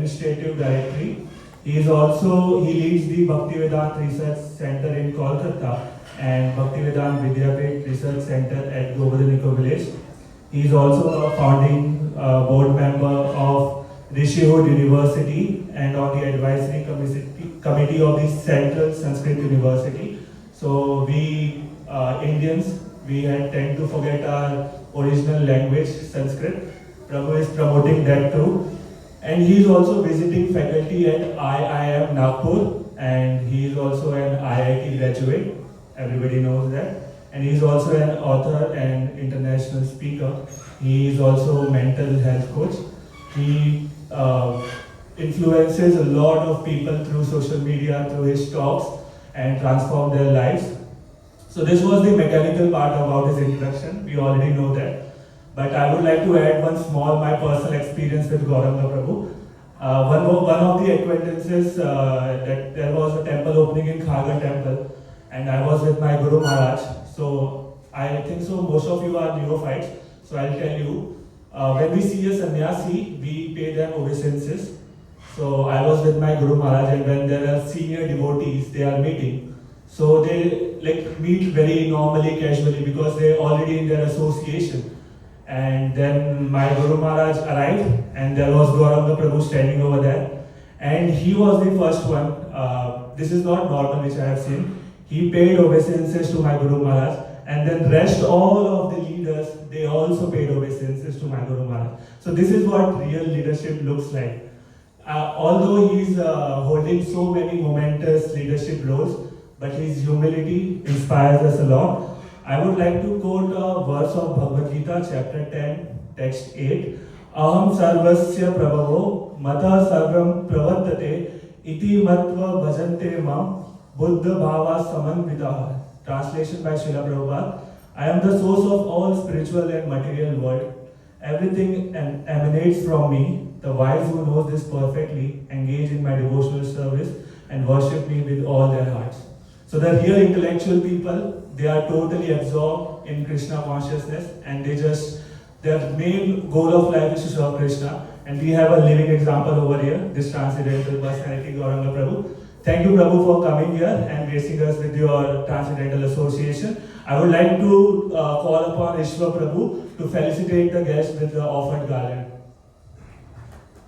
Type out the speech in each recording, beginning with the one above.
Administrative Directory. He leads the Bhakti Vedanta Research Center in Kolkata and Bhakti Vedanta Vidyapit Research Center at Govardhaniko Village. He is also a founding board member of Rishihood University and on the advisory committee of the Central Sanskrit University. So we Indians, we tend to forget our original language, Sanskrit. Prabhu is promoting that too. And he is also visiting faculty at IIM Nagpur, and he is also an IIT graduate. Everybody knows that. And he is also an author and international speaker. He is also a mental health coach. He influences a lot of people through social media, through his talks, and transform their lives. So this was the mechanical part about his introduction. We already know that. But I would like to add one small, my personal experience with Gaurang Prabhu. One of the acquaintances, that there was a temple opening in Khagar temple, and I was with my Guru Maharaj. So I think so most of you are neophytes. So I'll tell you, when we see a sannyasi, we pay them obeisances. So I was with my Guru Maharaj, and when there are senior devotees, they are meeting. So they meet very normally, casually, because they're already in their association. And then my Guru Maharaj arrived, and there was Gaurang Prabhu standing over there. And he was the first one. This is not normal, which I have seen. He paid obeisances to my Guru Maharaj, and then rest all of the leaders, they also paid obeisances to my Guru Maharaj. So this is what real leadership looks like. Although he is holding so many momentous leadership roles, but his humility inspires us a lot. I would like to quote a verse of Bhagvat Gita, chapter 10, text 8. Aham sarvasya prabhavo mata sarvam pravartate iti matva bhajante mam buddha bhava samanvitaha. Translation by Srila Prabhupada. I am the source of all spiritual and material world. Everything emanates from me. The wise who knows this perfectly engage in my devotional service and worship me with all their hearts. So the real intellectual people, they are totally absorbed in Krishna consciousness, and their main goal of life is to serve Krishna. And we have a living example over here, this transcendental personality, Gaurang Prabhu. Thank you, Prabhu, for coming here and gracing us with your transcendental association. I would like to call upon Ishwar Prabhu to felicitate the guests with the offered garland.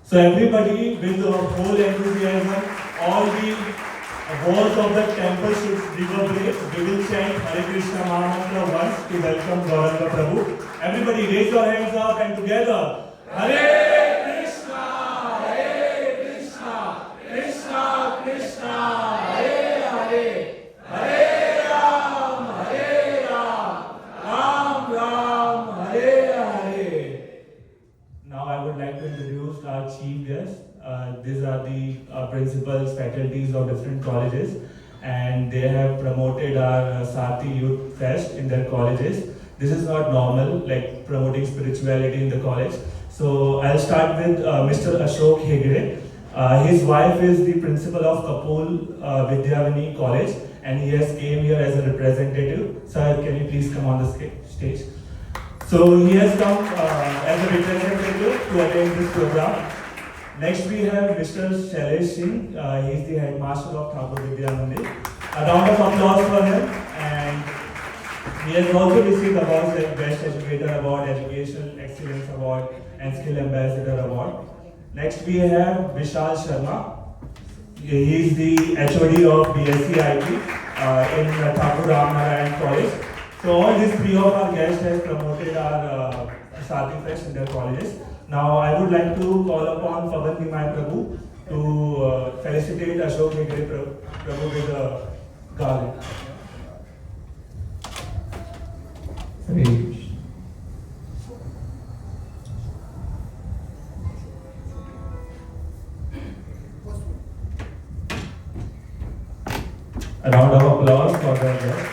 So everybody, with the whole enthusiasm, all the walls of the temple should reverberate. We will chant Hare Krishna Mahamantra once to welcome Gaurang Prabhu. Everybody raise your hands up and together. Hare Krishna, Krishna Krishna, Hare Hare, Hare Ram, Ram Ram, Hare Hare. Now I would like to introduce our chief guest. These are the principals, faculties of different colleges, and they have promoted our SARATHI Youth Fest in their colleges. This is not normal, like promoting spirituality in the college. So I'll start with Mr. H.D.G. His wife is the principal of Kapul Vidyavani College, and he has came here as a representative. Sir, can you please come on the stage? So he has come as a representative to attend this program. Next we have Mr. Shailesh Singh. He is the headmaster of Thakur Vidya Mandir. A round of applause for him. And he has also received awards like Best Educator Award, Educational Excellence Award, and Skill Ambassador Award. Next we have Vishal Sharma. He is the HOD of BSc IT in Thakur Ramnarayan College. So all these three of our guests have promoted our SARATHI Fest in their colleges. Now I would like to call upon Pavan Nimai Prabhu to felicitate Ashok Hegde Prabhu with a garland. A round of applause for the guest.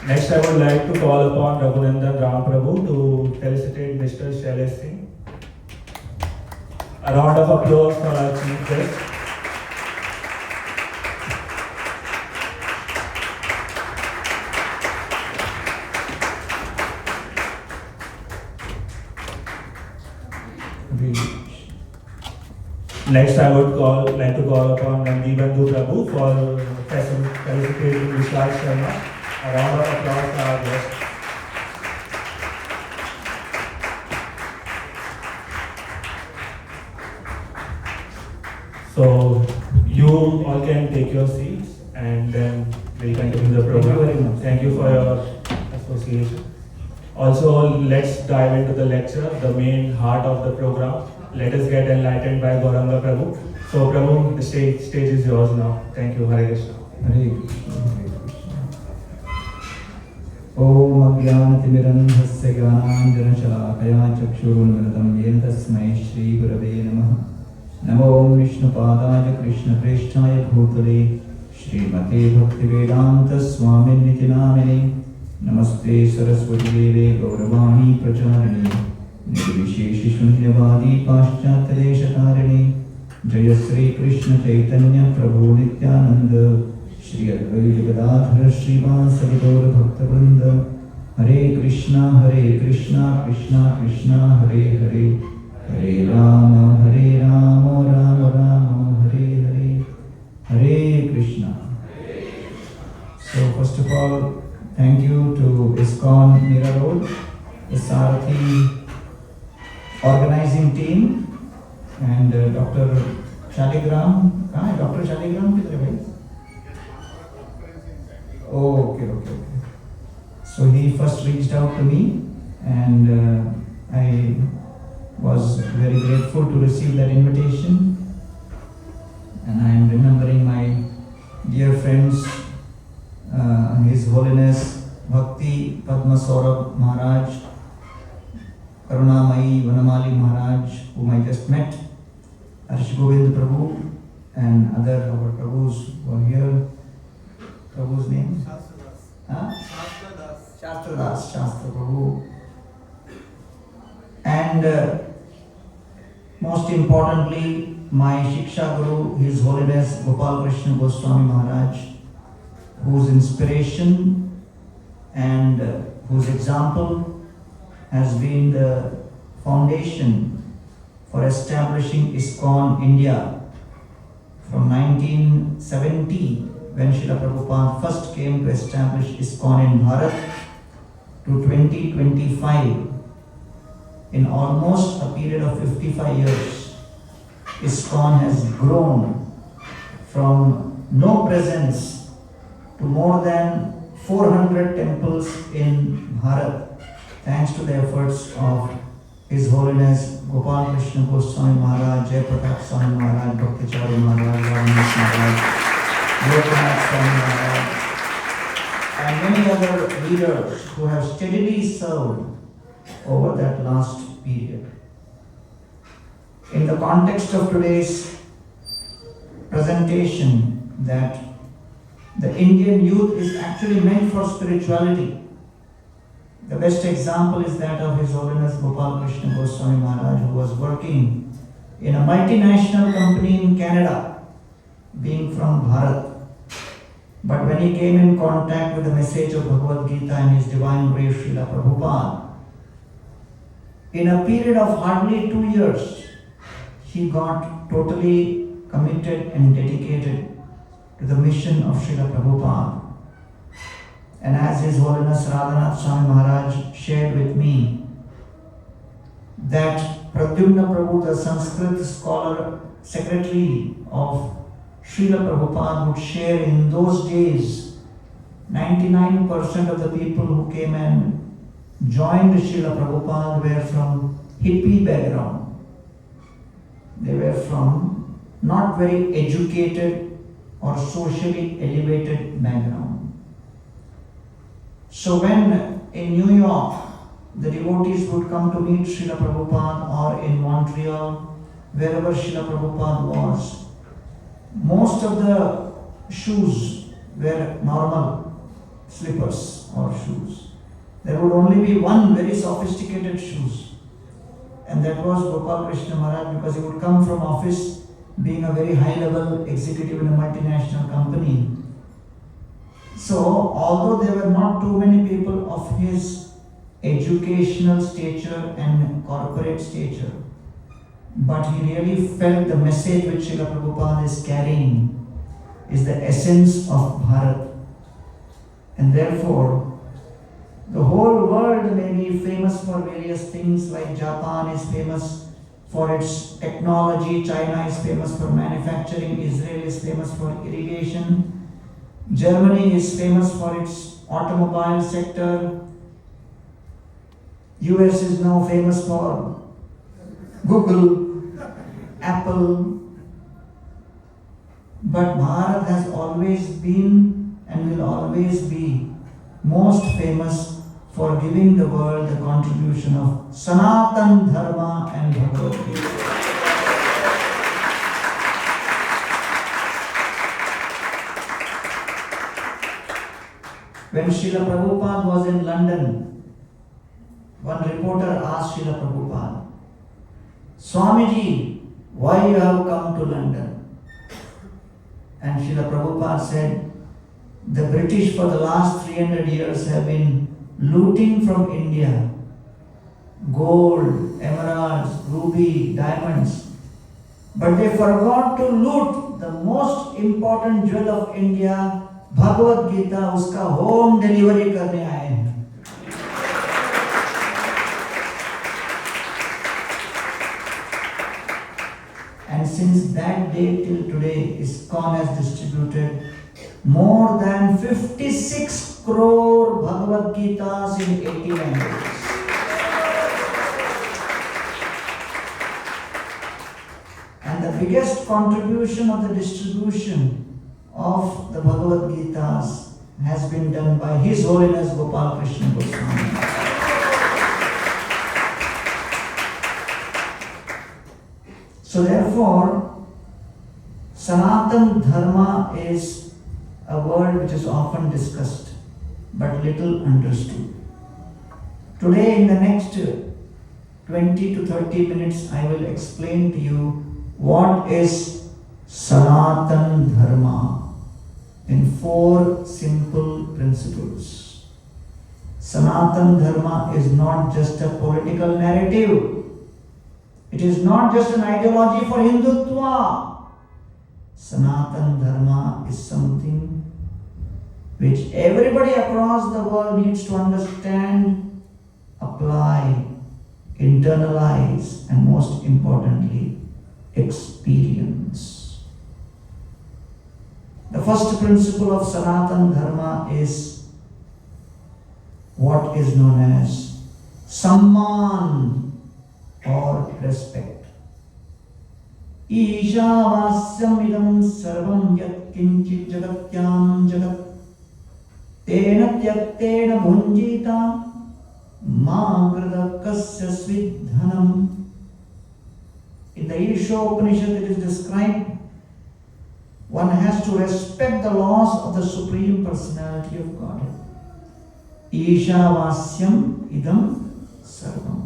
Next, I would like to call upon Raghunandan Ram Prabhu to felicitate Mr. Shailesh Singh. A round of applause for our chief guest. Next, I would like to call upon Nandi Bandhu Prabhu for felicitating Vishal Sharma. A round of applause for our guest. So, you all can take your seats and then we'll continue the program. Thank you very much. Thank you for your association. Also, let's dive into the lecture, the main heart of the program. Let us get enlightened by Gaurang Prabhu. So, Prabhu, the stage is yours now. Thank you. Hare Krishna. Hare Krishna, Hare Krishna. Om Ajnanatimirandhasya Jnananjanashalakaya Chakshurunmilitam Yena Tasmai Shri Gurave Namaha. Namo Vishnupadaya Krishna Presthaya Bhutale Srimate Bhaktivedanta Swami Niti Namine Namaste Saraswati Deve Gauravani Pracharini Nirvisheshi Shunyavadi Paschatadeshatarine Jaya Sri Krishna Chaitanya Prabhu Nityananda Shri Advaita Gadadhara Srivasa Gaura Bhakta Vrinda Hare Krishna Krishna Krishna Hare Hare Hare Rama Rama Rama Hare Hare Hare Krishna. So first of all, thank you to ISKCON Mira Road, the SΑRATHI organizing team, and Dr. Shaligram. Dr. Shaligram किधर है भाई? Oh, okay. So he first reached out to me, and I was very grateful to receive that invitation. And I am remembering my dear friends, His Holiness Bhakti Padma Saurabh Maharaj, Karunamayi Vanamali Maharaj, whom I just met, H.D.G Prabhu, and other our Prabhus who are here. Prabhu's name? Shastra Prabhu. And most importantly, my Shiksha Guru, His Holiness Gopal Krishna Goswami Maharaj, whose inspiration and whose example has been the foundation for establishing ISKCON India from 1970, when Srila Prabhupada first came to establish ISKCON in Bharat, to 2025. In almost a period of 55 years, ISKCON has grown from no presence to more than 400 temples in Bharat, thanks to the efforts of His Holiness Gopal Krishna Goswami Maharaj, Jai Pratap Swami Maharaj, Bhaktichari Maharaj, Ramanuja Maharaj, Lokanath Swami Maharaj, and many other leaders who have steadily served over that last period. In the context of today's presentation, that the Indian youth is actually meant for spirituality. The best example is that of His Holiness Gopal Krishna Goswami Maharaj, who was working in a multinational company in Canada, being from Bharat. But when he came in contact with the message of Bhagavad Gita and His Divine Grace Srila Prabhupada, in a period of hardly 2 years, he got totally committed and dedicated to the mission of Srila Prabhupada. And as His Holiness Radhanath Swami Maharaj shared with me, that Pradyumna Prabhu, the Sanskrit scholar secretary of Srila Prabhupada, would share in those days 99% of the people who came and joined Srila Prabhupada were from hippie background. They were from not very educated or socially elevated background. So when in New York, the devotees would come to meet Srila Prabhupada, or in Montreal, wherever Srila Prabhupada was, most of the shoes were normal slippers or shoes. There would only be one very sophisticated shoes, and that was Gopal Krishna Maharaj, because he would come from office being a very high-level executive in a multinational company. So, although there were not too many people of his educational stature and corporate stature, but he really felt the message which Srila Prabhupada is carrying is the essence of Bharat. And therefore, the whole world may be famous for various things, like Japan is famous for its technology, China is famous for manufacturing, Israel is famous for irrigation, Germany is famous for its automobile sector, US is now famous for Google, Apple. But Bharat has always been and will always be most famous for giving the world the contribution of Sanatan dharma and Bhagavad Gita. When Srila Prabhupada was in London, one reporter asked Srila Prabhupada, Swamiji, why you have come to London? And Srila Prabhupada said, the British for the last 300 years have been looting from India gold, emeralds, ruby, diamonds. But they forgot to loot the most important jewel of India, Bhagavad Gita, uska home delivery karne aaye hain. And since that day till today, ISKCON has distributed more than 56 crore Bhagavad Gitas in 80 languages. And the biggest contribution of the distribution of the Bhagavad Gitas has been done by His Holiness Gopal Krishna Goswami. So therefore, Sanatan dharma is a word which is often discussed but little understood. Today in the next 20 to 30 minutes I will explain to you what is Sanatan dharma in 4 simple principles. Sanatan dharma is not just a political narrative. It is not just an ideology for Hindutva. Sanatan dharma is something which everybody across the world needs to understand, apply, internalize, and most importantly, experience. The first principle of Sanatan dharma is what is known as Samman, or respect. Ishavasyam idam sarvam yat kinchit jagatyam jagat tena tyaktena bhunjita ma gradakasya svidhanam. In the Isha Upanishad it is described, one has to respect the laws of the Supreme Personality of Godhead. Ishavasyam idam sarvam.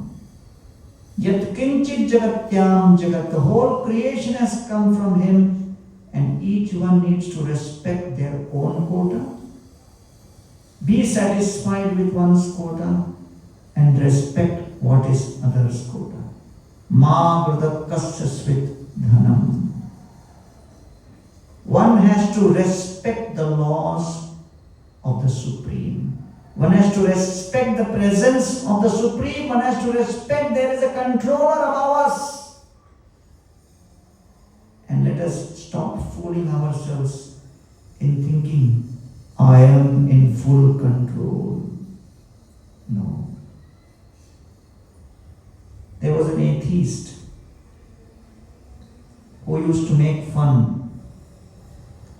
Yat kinchit jagatyam jagat, the whole creation has come from Him, and each one needs to respect their own quota, be satisfied with one's quota, and respect what is others' quota. Ma gradakasya svidhanam. One has to respect the laws of the Supreme. One has to respect the presence of the Supreme. One has to respect there is a controller above us. And let us stop fooling ourselves in thinking, I am in full control. No. There was an atheist who used to make fun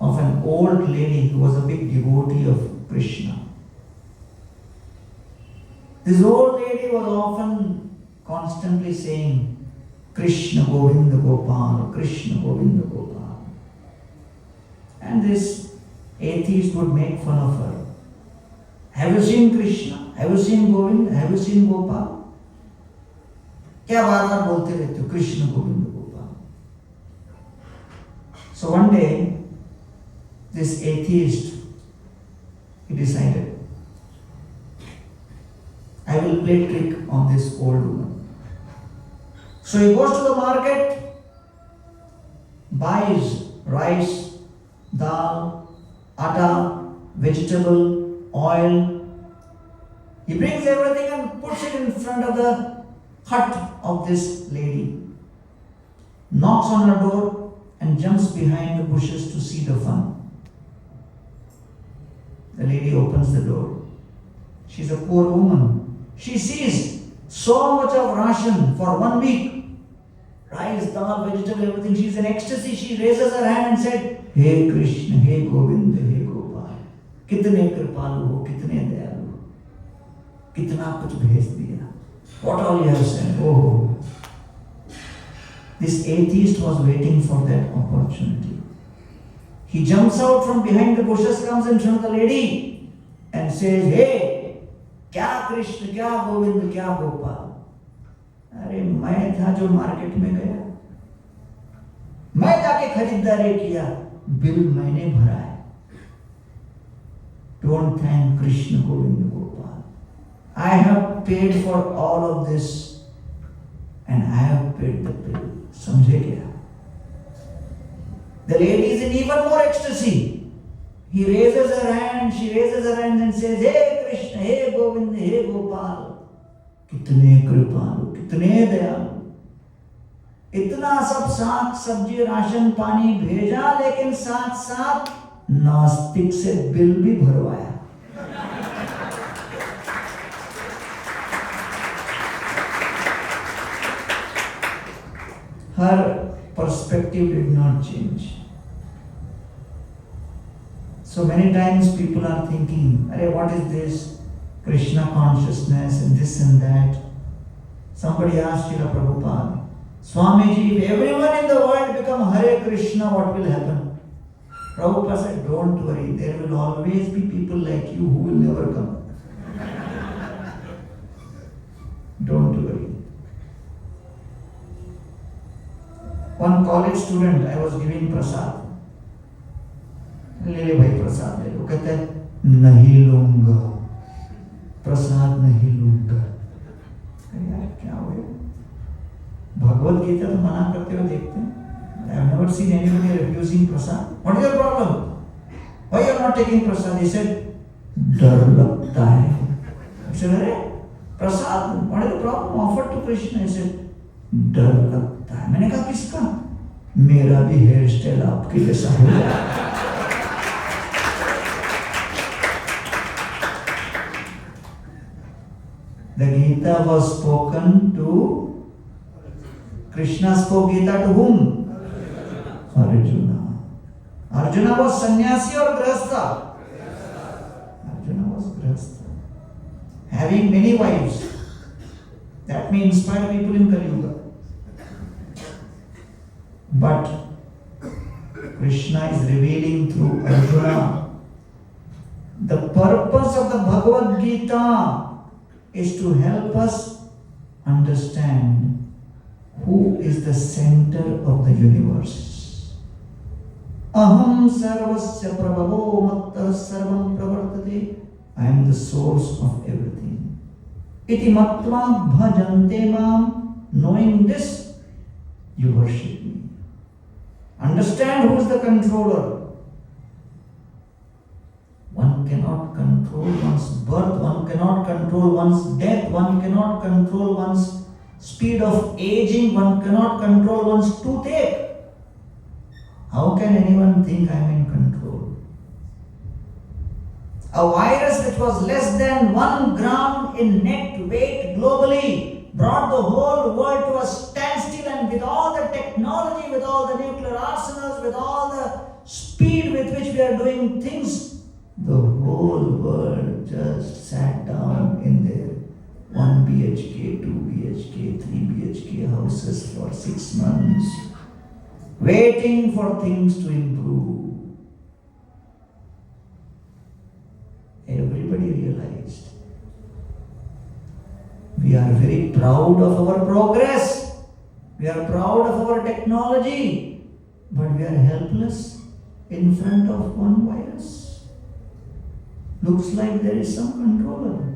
of an old lady who was a big devotee of Krishna. This old lady was often constantly saying, Krishna Govinda Gopal, Krishna Govinda Gopal. And this atheist would make fun of her. Have you seen Krishna? Have you seen Govinda? Have you seen Gopal? क्या बार बार बोलते रहते हो Krishna Govind Gopal. So one day, this atheist, he decided, I will play trick on this old woman. So he goes to the market, buys rice, dal, atta, vegetable, oil. He brings everything and puts it in front of the hut of this lady. Knocks on her door and jumps behind the bushes to see the fun. The lady opens the door. She's a poor woman. She sees so much of ration for 1 week. Rice, dal, vegetable, everything. She's in ecstasy. She raises her hand and said, Hey Krishna, Hey Govinda, Hey Gopal. Kitne kripalu ho, kitne dayalu ho. Kitna kuch bhej diya. What all you have said? Oh. This atheist was waiting for that opportunity. He jumps out from behind the bushes, comes in front of the lady and says, Hey, kya Krishna, kya Govinda, kya Gopal? अरे मैं था जो market में गया, मैं जाके खरीदारी किया, बिल मैंने भरा है. Don't thank Krishna, Govinda, Gopal. I have paid for all of this and I have paid the bill. समझे क्या? The lady is in even more ecstasy. He raises her hand, she raises her hand and says, Hey Krishna, Hey Govinda, Hey Gopal. कितने कृपालु, कितने दयालु. इतना सब साग सब्जी राशन पानी भेजा, लेकिन साथ साथ नास्तिक से बिल भी भरवाया. Her perspective did not change. So many times people are thinking, Arey, what is this? Krishna consciousness and this and that. Somebody asked Srila Prabhupada, Swamiji, if everyone in the world become Hare Krishna, what will happen? Prabhupada said, don't worry, there will always be people like you who will never come. Don't worry. One college student, I was giving prasad. ले ले भाई प्रसाद ले लो. कहते हैं नहीं लूंगा, प्रसाद नहीं लूंगा. यार क्या हो गया? भगवत गीता तो मना करते हुए देखते हैं. I have never seen anybody refusing prasad. What is your problem? Why you are not taking prasad? He said, डर लगता है. I said, अरे प्रसाद, what is the problem? Offered to Krishna. He said, डर लगता है. मैंने कहा किसका? मेरा भी हेयर स्टाइल आपके जैसा हो जाए. The Gita was spoken to, Krishna spoke Gita to whom? Arjuna. Arjuna was sannyasi or grihastha? Arjuna was grihastha. Having many wives. That may inspire people in Kali Yuga. But Krishna is revealing through Arjuna. The purpose of the Bhagavad Gita is to help us understand who is the center of the universe. Aham sarvasya prabhavo mattah sarvam pravartate. I am the source of everything. Iti matva bhajante mam. Knowing this, you worship me. Understand who is the controller. One cannot control one's birth, one cannot control one's death, one cannot control one's speed of aging, one cannot control one's toothache. How can anyone think I am in control? A virus which was less than 1 gram in net weight globally brought the whole world to a standstill, and with all the technology, with all the nuclear arsenals, with all the speed with which we are doing things, the whole world just sat down in their 1 BHK, 2 BHK, 3 BHK houses for 6 months, waiting for things to improve. Everybody realized we are very proud of our progress, we are proud of our technology, but we are helpless in front of one virus. Looks like there is some controller.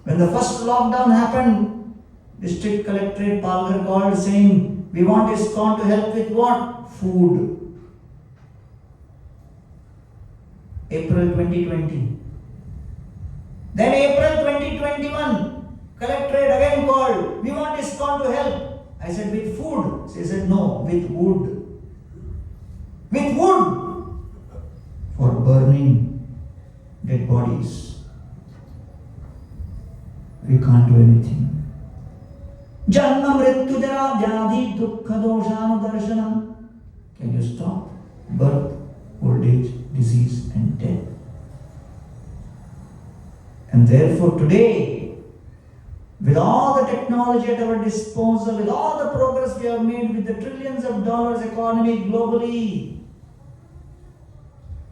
When the first lockdown happened, district collectorate Palghar called saying, we want ISKCON to help with what? Food. April 2020. Then April 2021, collectorate again called, we want ISKCON to help. I said, with food? She said, no, with wood. With wood for burning dead bodies. We can't do anything. Janma mrityu jara vyadhi dukkha doshanudarshanam. Can you stop birth, old age, disease and death? And therefore today, with all the technology at our disposal, with all the progress we have made with the trillions of dollars economy globally,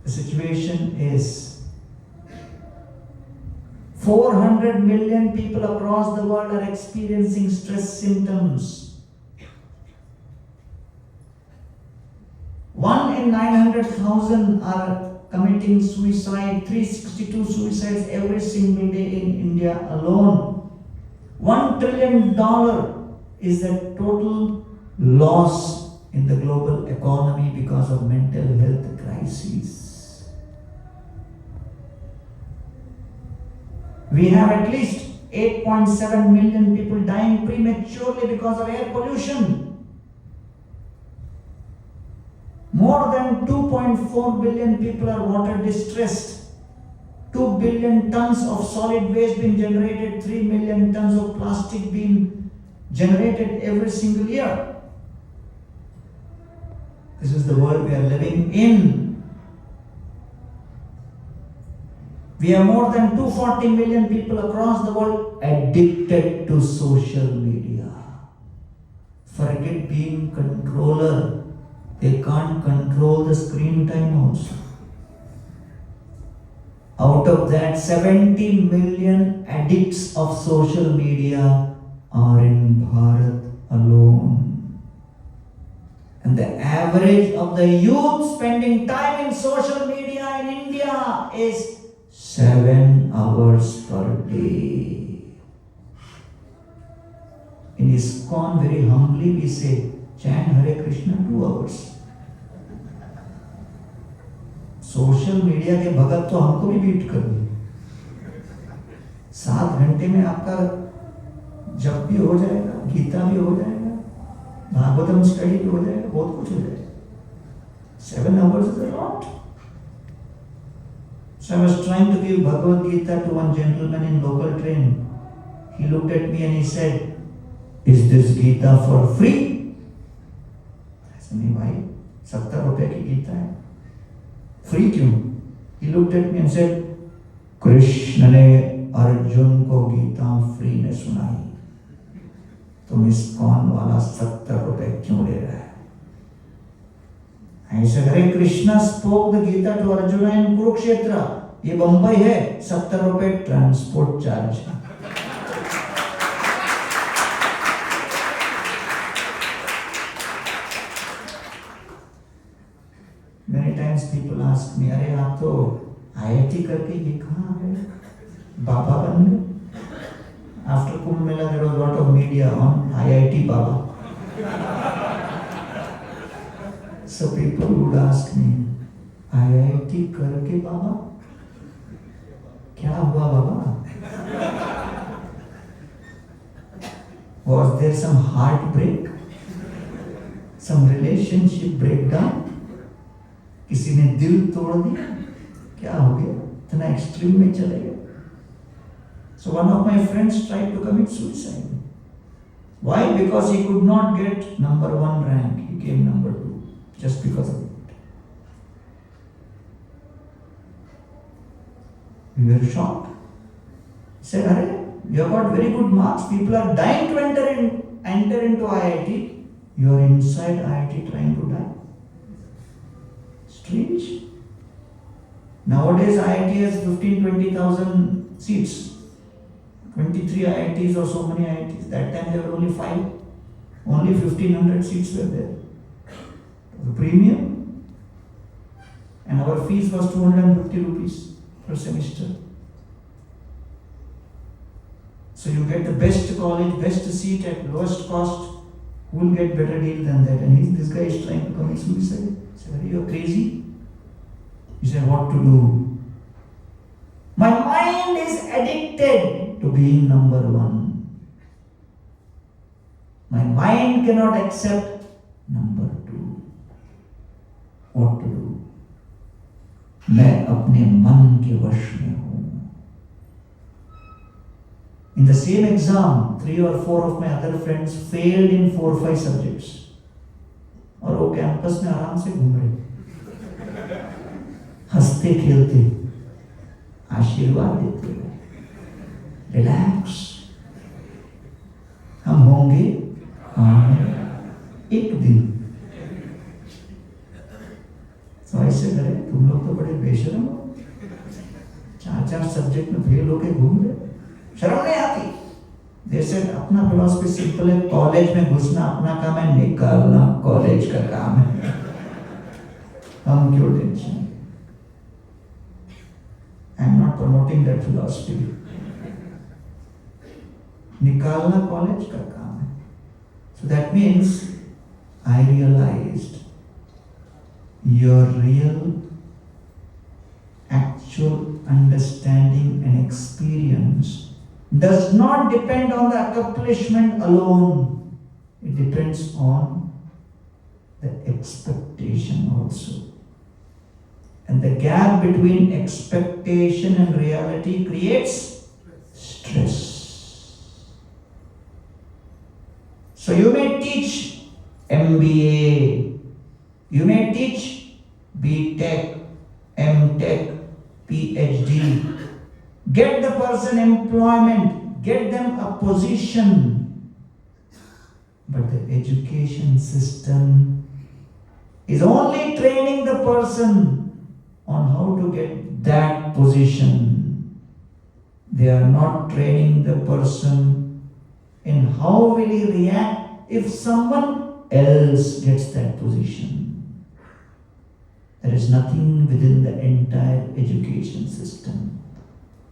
the situation is 400 million people across the world are experiencing stress symptoms. 1 in 900,000 are committing suicide, 362 suicides every single day in India alone. $1 trillion is the total loss in the global economy because of mental health crises. We have at least 8.7 million people dying prematurely because of air pollution. More than 2.4 billion people are water distressed. 2 billion tons of solid waste being generated, 3 million tons of plastic being generated every single year. This is the world we are living in. We have more than 240 million people across the world addicted to social media. Forget being controller. They can't control the screen time also. Out of that, 70 million addicts of social media are in Bharat alone. And the average of the youth spending time in social media in India is 7 hours per day. In ISKCON, very humbly we say, chant Hare Krishna 2 hours. Social media के भगत तो हमको भी beat कर दिए। 7 घंटे में आपका जप भी हो जाएगा, गीता भी हो जाएगा, भागवतम स्टडी भी हो जाएगा, बहुत कुछ हो जाएगा। 7 hours is a lot. So I was trying to give Bhagavad Gita to one gentleman in local train. He looked at me and he said, "Is this Gita for free?" I said, "नहीं भाई, 70 रुपए की गीता है, free क्यों?" He looked at me and said, "Krishna ने अर्जुन को Gita free में सुनाई, तुम ISKCON वाला 70 रुपए क्यों ले रहा है?" I said, "Hare Krishna spoke the Gita to Arjuna in Kurukshetra. ये बंबई है, 70 रुपए ट्रांसपोर्ट चार्ज है." Many times people ask me, "अरे आप तो IIT करके ये कहाँ गए? बाबा बन गए?" After Kumbh Mela, there was a lot of media on IIT Baba. So people would ask me, "IIT करके बाबा? क्या हुआ बाबा? Was there some heartbreak? Some relationship breakdown? किसी ने दिल तोड़ दिया? क्या हो गया? इतना एक्सट्रीम में चले गए?" So one of my friends tried to commit suicide. Why? Because he could not get number 1 rank. He came number 2 just because of it. We were shocked. He said, "Arey, you have got very good marks. People are dying to enter into IIT. You are inside IIT trying to die." Strange. Nowadays IIT has 15,000-20,000 seats. 23 IITs or so many IITs. That time there were only 5. Only 1,500 seats were there. The premium. And our fees was 250 rupees per semester. So you get the best college, best seat at lowest cost. Who will get better deal than that? And this guy is trying to commit suicide. Say, are you crazy? He said, what to do? My mind is addicted to being number one. My mind cannot accept number two. What to do? मैं अपने मन के वश में हूँ. In the same exam, 3 or 4 of my other friends failed in 4 or 5 subjects. और वो campus में आराम से घूम रहे, हंसते खेलते, आशीर्वाद देते हुए, रिलैक्स. हम होंगे एक दिन. तो ऐसे करे, तुम लोग तो बड़े बेशरम हो, 4 सब्जेक्ट में फेल होके घूम रहे, शर्म नहीं आती. जैसे अपना फिलॉसफी सिंपल है, कॉलेज में घुसना अपना काम है, निकालना कॉलेज का काम है. हम क्यों tension? I am not promoting that philosophy. निकालना कॉलेज का काम है. So that means I realised your real actual understanding and experience does not depend on the accomplishment alone. It depends on the expectation also. And the gap between expectation and reality creates stress. So you may teach MBA, you may teach B.Tech, M.Tech, PhD. Get the person employment, get them a position. But the education system is only training the person on how to get that position. They are not training the person in how will he react if someone else gets that position. There is nothing within the entire education system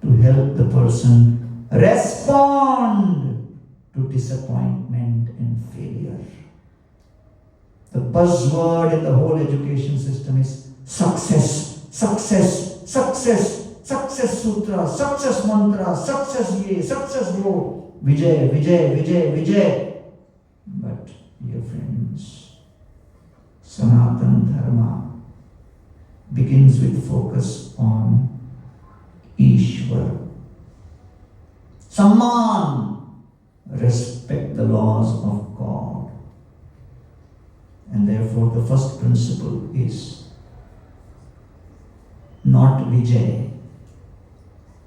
to help the person respond to disappointment and failure. The buzzword in the whole education system is success, success, success, success sutra, success mantra, success ye, success wo, vijay, vijay, vijay, vijay. But dear friends, Sanatan dharma begins with focus on Ishwar. Samman, respect the laws of God. And therefore the first principle is not Vijay.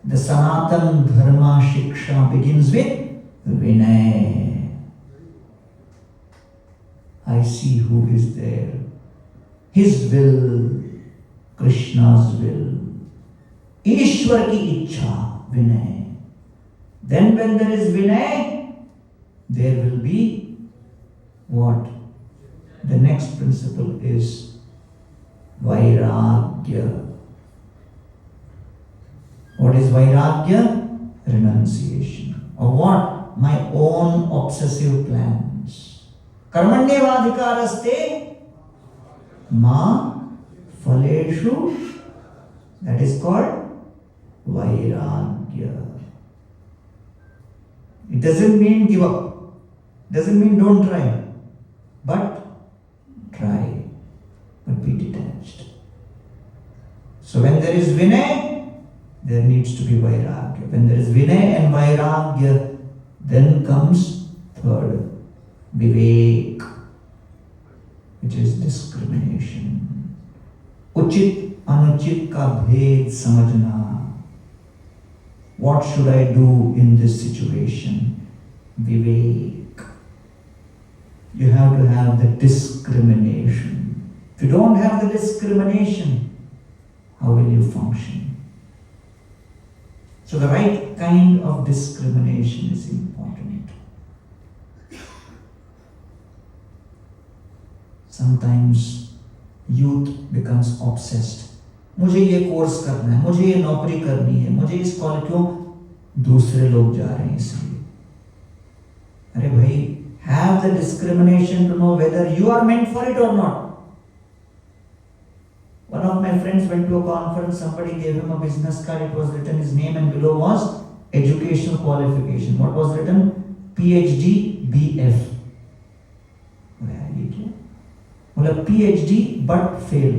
The Sanatan dharma shiksha begins with Vinay. I see who is there. His will, Krishna's will, Ishwar ki ichha, Vinay. Then when there is Vinay, there will be what? The next principle is Vairagya. What is Vairagya? Renunciation. Of what? My own obsessive plans. Karmanyevadhikaraste ma Phaleshu, that is called Vairagya. It doesn't mean give up, doesn't mean don't try, but try, but be detached. So when there is Vinay, there needs to be Vairagya. When there is Vinay and Vairagya, then comes third, Vivek, which is discrimination. उचित अनुचित का भेद समझना. What should I do in this situation? Vivek. You have to have the discrimination. If you don't have the discrimination, how will you function? So the right kind of discrimination is important. Sometimes youth becomes obsessed. मुझे ये course करना है, मुझे ये नौकरी करनी है, मुझे इस कॉलेज क्यों? दूसरे लोग जा रहे हैं इसलिए। अरे भाई, have the discrimination to know whether you are meant for it or not. One of my friends went to a conference, somebody gave him a business card, it was written his name and below was educational qualification. What was written? PhD BF. ये क्या? बोला PhD but fail.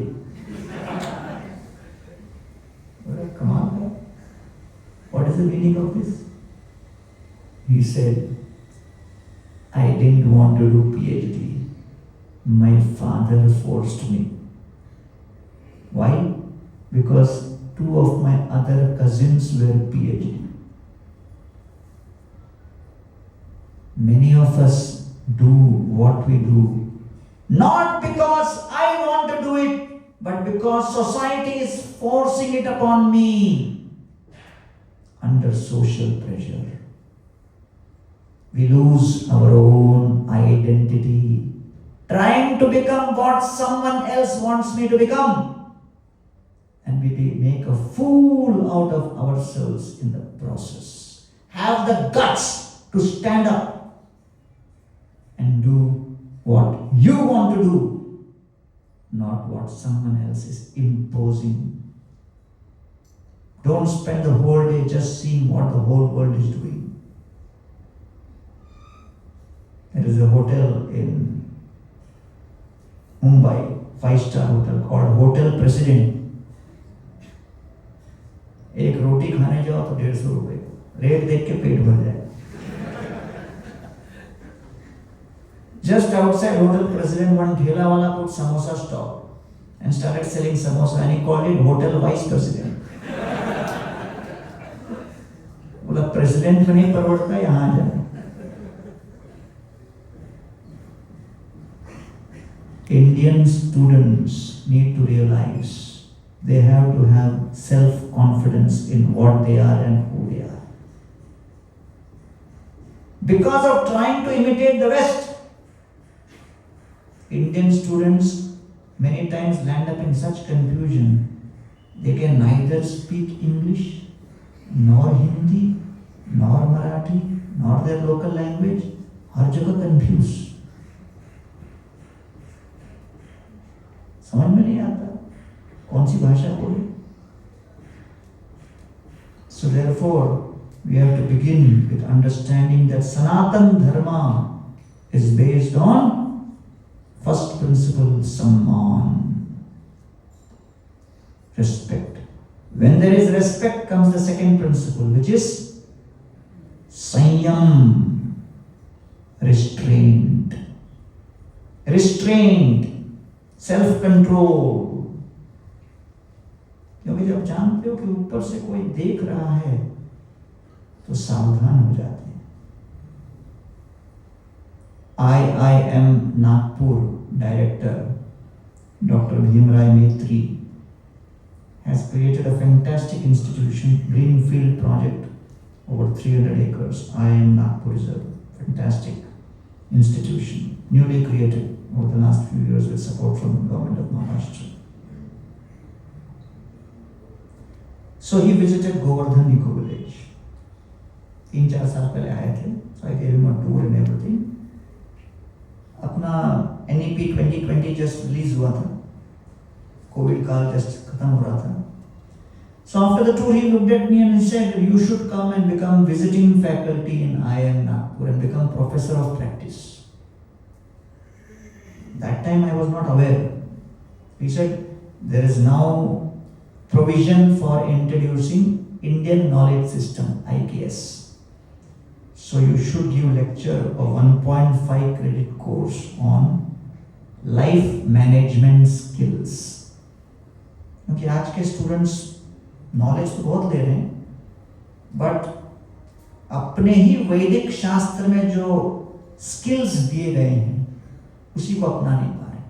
बोला कमाल है. What is the meaning of this? He said, I didn't want to do PhD. My father forced me. Why? Because 2 of my other cousins were PhD. Many of us do what we do not because I want to do it, but because society is forcing it upon me under social pressure. We lose our own identity trying to become what someone else wants me to become, and we make a fool out of ourselves in the process. Have the guts to stand up and do what you want to do, not what someone else is imposing. Don't spend the whole day just seeing what the whole world is doing. There is a hotel in Mumbai, 5-star hotel called Hotel President. एक रोटी खाने जाओ तो 150 रुपए, rate देख के पेट भर जाए. Just outside Hotel President, one ठेला वाला put samosa stall and started selling samosa, and he called it Hotel Vice President. बोला प्रेसिडेंट में नहीं परवड़ता, यहाँ जाए. Indian students need to realize they have to have self-confidence in what they are and who they are. Because of trying to imitate the West, Indian students many times land up in such confusion. They can neither speak English, nor Hindi, nor Marathi, nor their local language. हर जगह confused. समझ में नहीं आता कौन सी भाषा बोले. So therefore, we have to begin with understanding that Sanatan dharma is based on first principle, samman, respect. When there is respect comes the second principle, which is sanyam, restraint. Restraint, self-control. क्योंकि जब जानते हो कि ऊपर से कोई देख रहा है तो सावधान हो जाते हैं. IIM Nagpur director Dr. Bhimrai Maitri has created a fantastic institution, greenfield project, over 300 acres. IIM Nagpur is a fantastic institution, newly created over the last few years with support from the government of Maharashtra. So he visited Govardhan Eco Village. 3-4 साल पहले आए थे. So I gave him a tour and everything. अपना NEP 2020 just release हुआ था. Covid काल just खत्म हो रहा था. So after the tour he looked at me and he said, you should come and become visiting faculty in IIM Nagpur and become professor of practice. That time I was not aware. He said, there is now provision for introducing Indian knowledge system, IKS. So you should give lecture of 1.5 credit course on life management skills. क्योंकि आज के students knowledge तो बहुत ले रहे हैं, but अपने ही वैदिक शास्त्र में जो स्किल्स दिए गए हैं उसी को अपना नहीं पा रहे.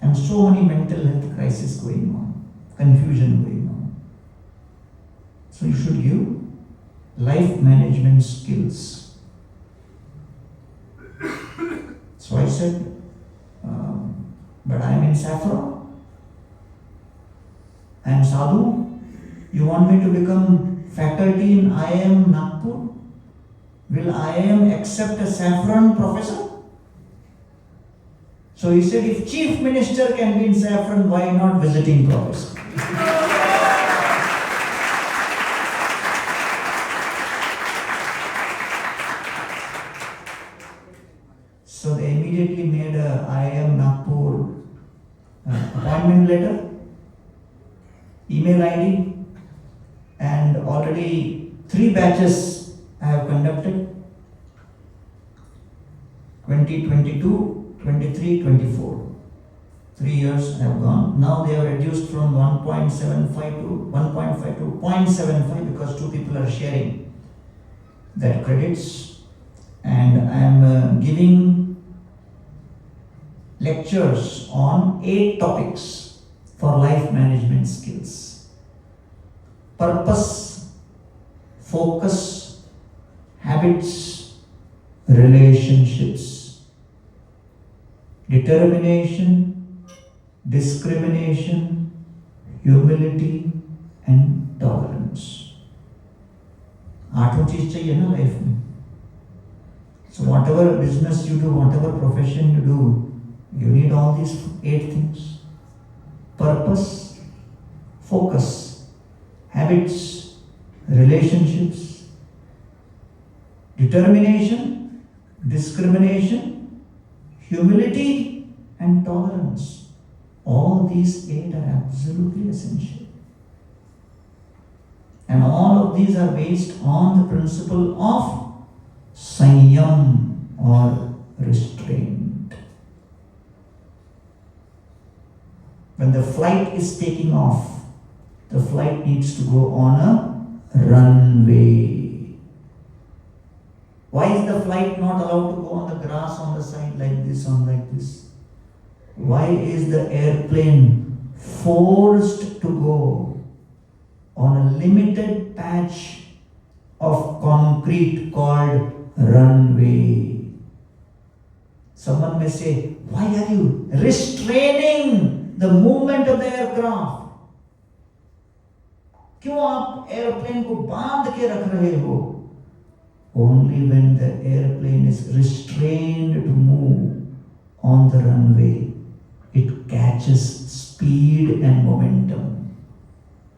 And so many mental health crises going on, confusion going on. So you should give life management skills. So I said, but I am in saffron. I am sadhu. You want me to become faculty in IIM Nagpur? Will IIM accept a saffron professor? So he said, if chief minister can be in saffron, why not visiting professor? So they immediately made a IIM Nagpur appointment letter, email ID, and already 3 batches I have conducted, 2022, 23, 24. 3 years I have gone. Now they have reduced from 1.75 to 1.5 to 0.75 because 2 people are sharing their credits. And I am giving lectures on 8 topics for life management skills. Purpose, focus, habits, relationships, determination, discrimination, humility and tolerance. 8 चीज चाहिए ना life में. So whatever business you do, whatever profession you do, you need all these 8 things. Purpose, focus, habits, relationships, determination, discrimination, humility and tolerance. All these 8 are absolutely essential. And all of these are based on the principle of Sanyam or restraint. When the flight is taking off, the flight needs to go on a runway. Why is the flight not allowed to go on the grass on the side like this, on like this? Why is the airplane forced to go on a limited patch of concrete called runway? Someone may say, why are you restraining the movement of the aircraft? क्यों आप airplane को बांध के रख रहे हो? Only when the airplane is restrained to move on the runway, it catches speed and momentum.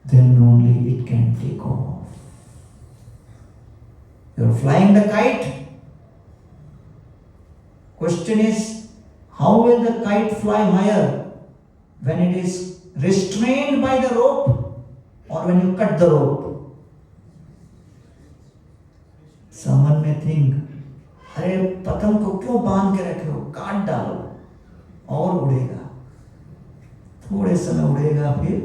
Then only it can take off. You're flying the kite. Question is, how will the kite fly higher? When it is restrained by the rope or when you cut the rope? Someone may think, अरे पतंग को क्यों बांध के रखे हो? काट डालो और उड़ेगा. थोड़े समय उड़ेगा फिर,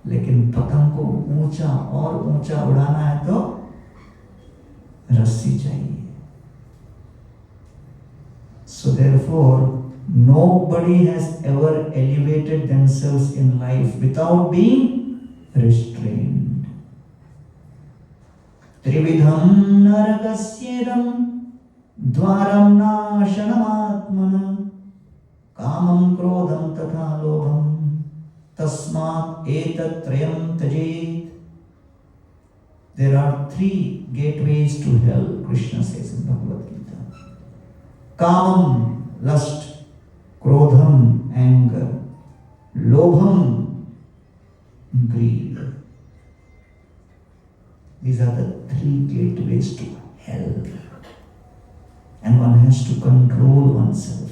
लेकिन पतंग को ऊंचा और ऊंचा उड़ाना है तो रस्सी चाहिए. So therefore, nobody has ever elevated themselves in life without being restrained. Trividham narakasyedam dvaram nashanamaatmana kamam krodham tatha lobham tasmat etatrayam tajet. There are 3 gateways to hell, Krishna says in Bhagvat Gita. Kamam, lust, krodham, anger, lobham, greed. These are the 3 gateways to hell. And one has to control oneself.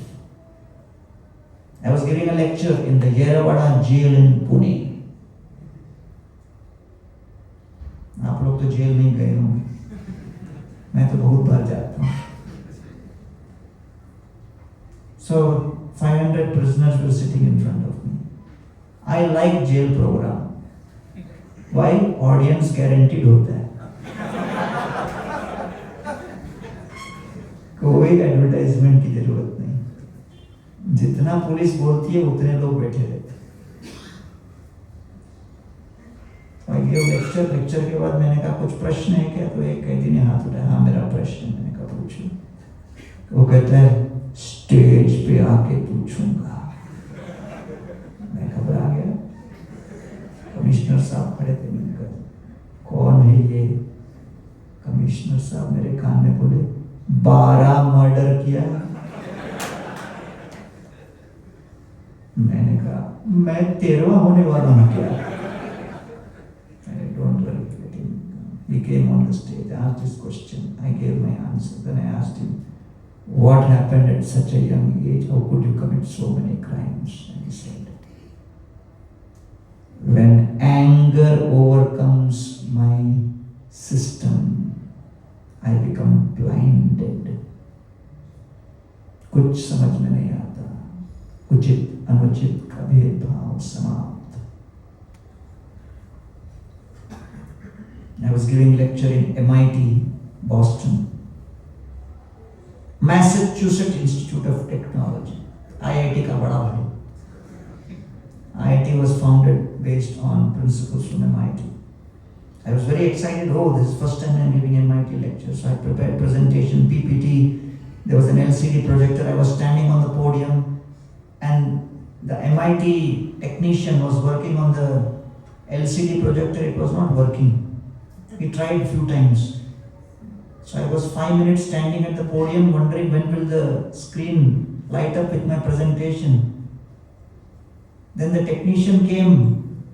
I was giving a lecture in the Yeravada jail in Pune. आप लोग तो jail नहीं गए होंगे, मैं तो बहुत बार जाता हूँ. So 500 prisoners were sitting in front of me. I like jail program. Why? Audience guaranteed होता है. कोई एडवर्टाइजमेंट की जरूरत नहीं. जितना पुलिस बोलती है उतने लोग बैठे रहते. लेक्चर के बाद मैंने कहा कुछ प्रश्न है क्या? तो एक कैदी ने हाथ उठाया. हाँ मेरा प्रश्न. मैंने कहा पूछो. वो कहता है स्टेज पे आके पूछूंगा. मैं घबरा गया. कमिश्नर साहब खड़े थे. कमिश्नर साहब मेरे कान में बोले 12 मर्डर किया। मैंने कहा मैं 13वां होने वाला हूँ क्या? Don't worry, let him. He came on the stage, asked his question. I gave my answer. Then I asked him, what happened at such a young age? How could you commit so many crimes? And he said, when anger overcomes my system, I become blinded. कुछ समझ में नहीं आता, उचित अनुचित का भेदभाव समाप्त। I was giving lecture in MIT, Boston, Massachusetts Institute of Technology, IIT का बड़ा भाई। IIT was founded based on principles from MIT. I was very excited. Oh, this is the first time I'm giving MIT lecture. So I prepared presentation, PPT. There was an LCD projector. I was standing on the podium, and the MIT technician was working on the LCD projector. It was not working. He tried a few times. So I was 5 minutes standing at the podium wondering when will the screen light up with my presentation. Then the technician came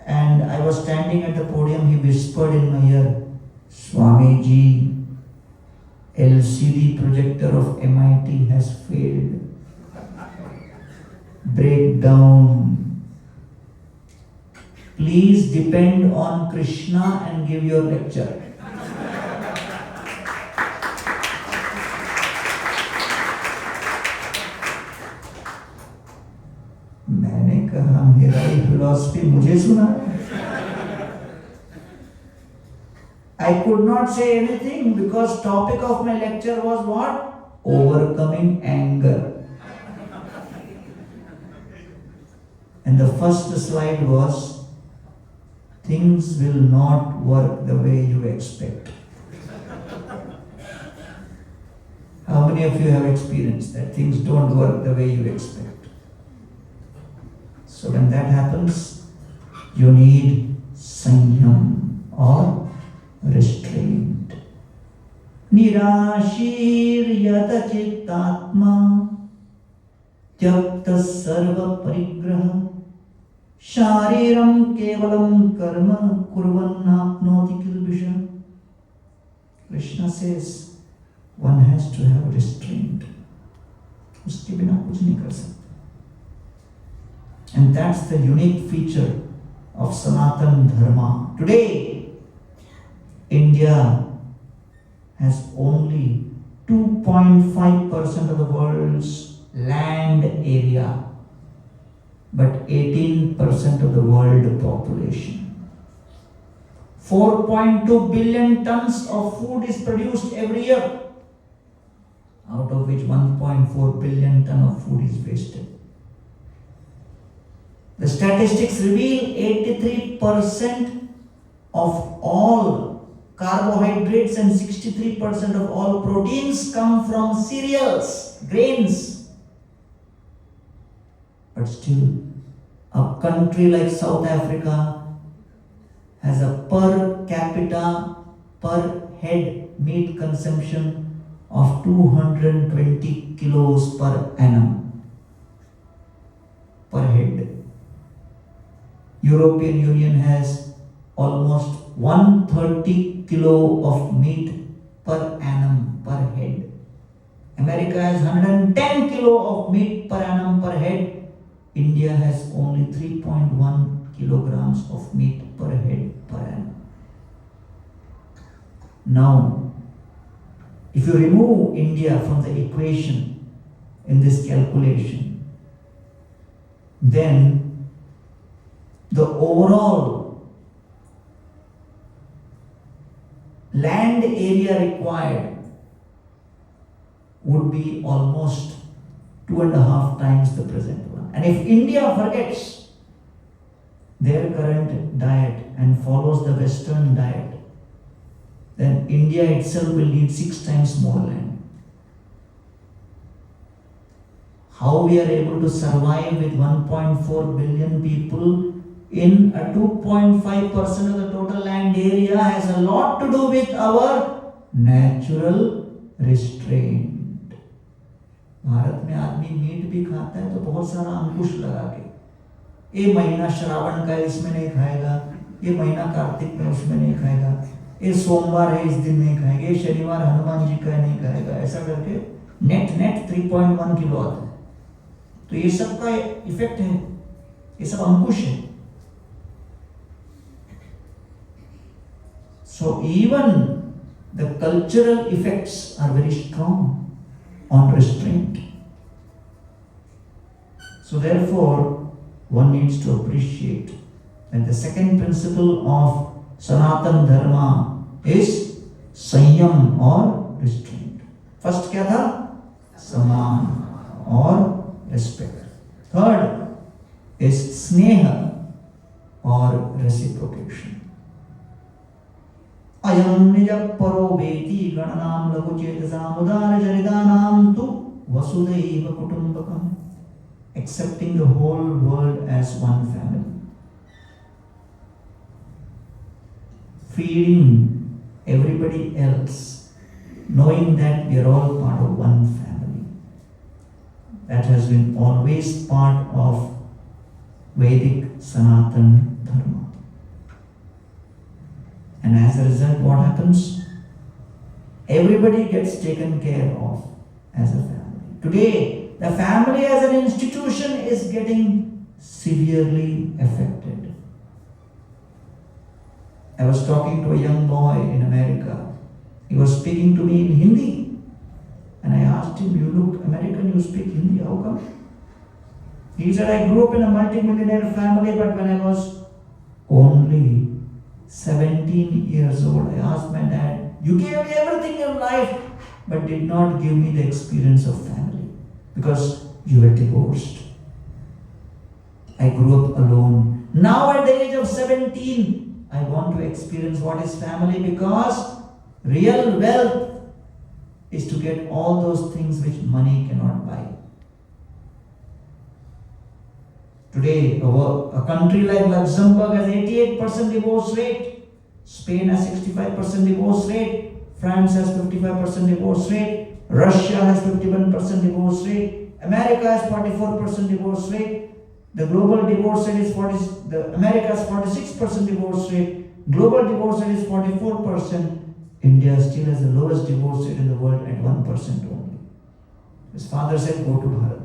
and I was standing at the podium. He whispered in my ear, Swamiji, LCD projector of MIT has failed. Breakdown. Please depend on Krishna and give your lecture. मैंने कहा मेरा ही philosophy मुझे सुना। I could not say anything because topic of my lecture was what? Overcoming anger. And the first slide was, things will not work the way you expect. How many of you have experienced that things don't work the way you expect? So when that happens, you need sanyam or restraint. Nirashir yata chittatma tyakta sarva parigraha Shariram kevalam karma kurvannapnoti kilbisha. Krishna says one has to have restraint. Uske bina kuch nahi kar sakte. And that's the unique feature of Sanatan dharma. Today, India has only 2.5% of the world's land area, but 18% of the world population. 4.2 billion tons of food is produced every year, out of which 1.4 billion tons of food is wasted. The statistics reveal 83% of all carbohydrates and 63% of all proteins come from cereals, grains. But still, a country like South Africa has a per capita, per head meat consumption of 220 kilos per annum, per head. European Union has almost 130 kilo of meat per annum, per head. America has 110 kilo of meat per annum, per head. India has only 3.1 kilograms of meat per head per annum. Now, if you remove India from the equation in this calculation, then the overall land area required would be almost 2.5 times the present one. And if India forgets their current diet and follows the Western diet, then India itself will need 6 times more land. How we are able to survive with 1.4 billion people in a 2.5% of the total land area has a lot to do with our natural restraint. Bharat में आदमी meet भी खाता है तो बहुत सारा अंकुश लगा के, ये महीना श्रावण का है इसमें नहीं खाएगा, ये महीना कार्तिक में उसमें नहीं खाएगा, ये सोमवार है इस दिन नहीं खाएगा, ये शनिवार हनुमान जी का नहीं खाएगा, ऐसा करके नेट 3.1 किलो आता है। तो ये सब का इफेक्ट है, ये सब अंकुश है। So even the cultural effects are very strong on restraint. So therefore, one needs to appreciate that the second principle of Sanatan dharma is Sanyam or restraint. First क्या था? Saman or respect. Third is Sneha or reciprocation. Ayam nija paro veti gananam lagu chetasam udara charitanam tu vasudhaiva kutumbakam. Accepting the whole world as one family. Feeding everybody else, knowing that we are all part of one family. That has been always part of Vedic Sanatan dharma. And as a result, what happens? Everybody gets taken care of as a family. Today, the family as an institution is getting severely affected. I was talking to a young boy in America. He was speaking to me in Hindi. And I asked him, you look American, you speak Hindi, how come? He said, I grew up in a multi-millionaire family, but when I was only 17 years old, I asked my dad, you gave me everything in life, but did not give me the experience of family because you were divorced. I grew up alone. Now at the age of 17, I want to experience what is family because real wealth is to get all those things which money cannot buy. Today, a country like Luxembourg has 88% divorce rate, Spain has 65% divorce rate, France has 55% divorce rate, Russia has 51% divorce rate, America has 44% divorce rate, the global divorce rate is America has 46% divorce rate, global divorce rate is 44%, India still has the lowest divorce rate in the world at 1% only. His father said, go to Bharat.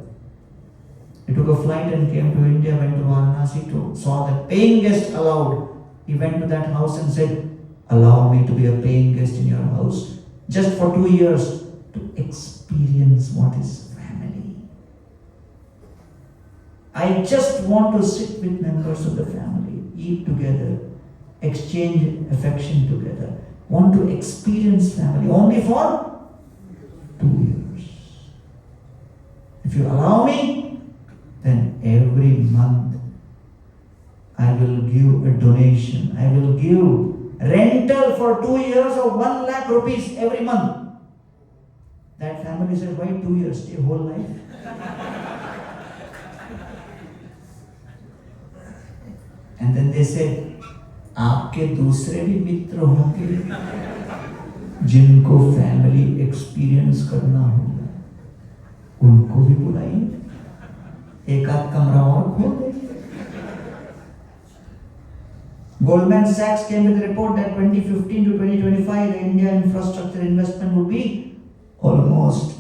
He took a flight and came to India, went to Varanasi, saw that paying guest allowed. He went to that house and said, allow me to be a paying guest in your house just for 2 years to experience what is family. I just want to sit with members of the family, eat together, exchange affection together. Want to experience family only for 2 years. If you allow me, then every month I will give a donation. I will give rental for 2 years of 1 lakh rupees every month. That family said, why 2 years? Stay whole life. And then they said, आपके दूसरे भी मित्र होंगे जिनको family experience करना होगा, उनको भी बुलाइए, एक आध कमरा और खोल देंगे. Goldman Sachs came with a report that 2015 to 2025 the India infrastructure investment would be almost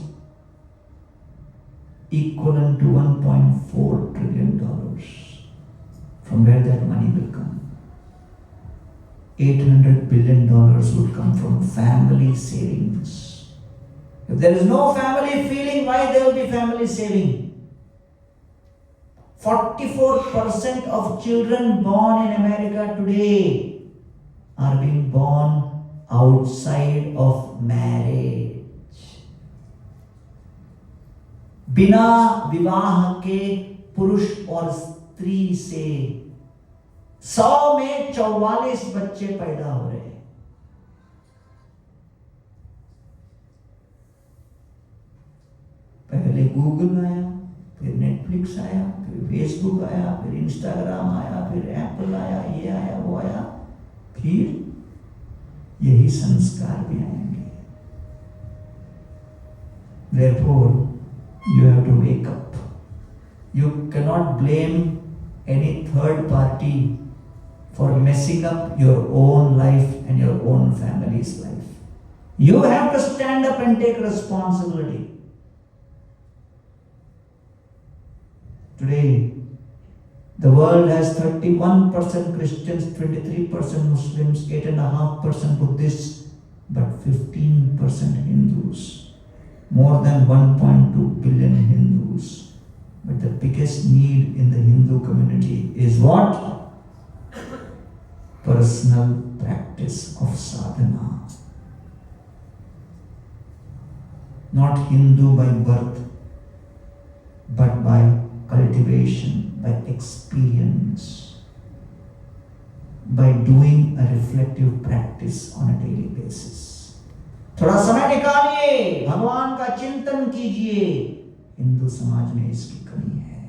equivalent to $1.4 trillion. From where that money will come? $800 billion would come from family savings. If there is no family feeling, why there will be family saving? 44% of children born in America today are being born outside of marriage. बिना विवाह के पुरुष और स्त्री से 100 में 44 बच्चे पैदा हो रहे हैं. पहले गूगल आया, फिर नेटफ्लिक्स नेटफ्लिक्स आया, फिर फेसबुक आया, फिर इंस्टाग्राम आया, फिर एप्पल आया, ये आया, वो आया, फिर यही संस्कार भी आएंगे। Therefore, you have to wake up. You cannot blame any third party for messing up your own life and your own family's life. You have to stand up and take responsibility. Today, the world has 31% Christians, 23% Muslims, 8.5% Buddhists, but 15% Hindus. More than 1.2 billion Hindus. But the biggest need in the Hindu community is what? Personal practice of sadhana. Not Hindu by birth, but by cultivation, by experience, by doing a reflective practice on a daily basis. थोड़ा समय निकालिए, भगवान का चिंतन कीजिए। हिंदू समाज में इसकी कमी है।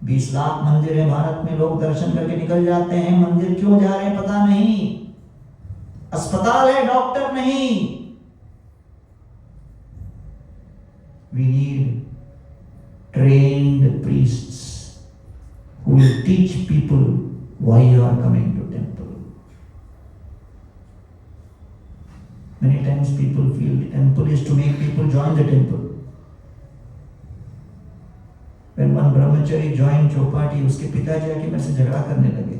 20 लाख मंदिर है भारत में, लोग दर्शन करके निकल जाते हैं, मंदिर क्यों जा रहे हैं पता नहीं, अस्पताल है डॉक्टर नहीं। We need trained priests who will teach people why you are coming to temple. Many times people feel temple is to make people join the temple. When one brahmachari joined Chopati, उसके पिताजी आके मेरे से झगड़ा करने लगे,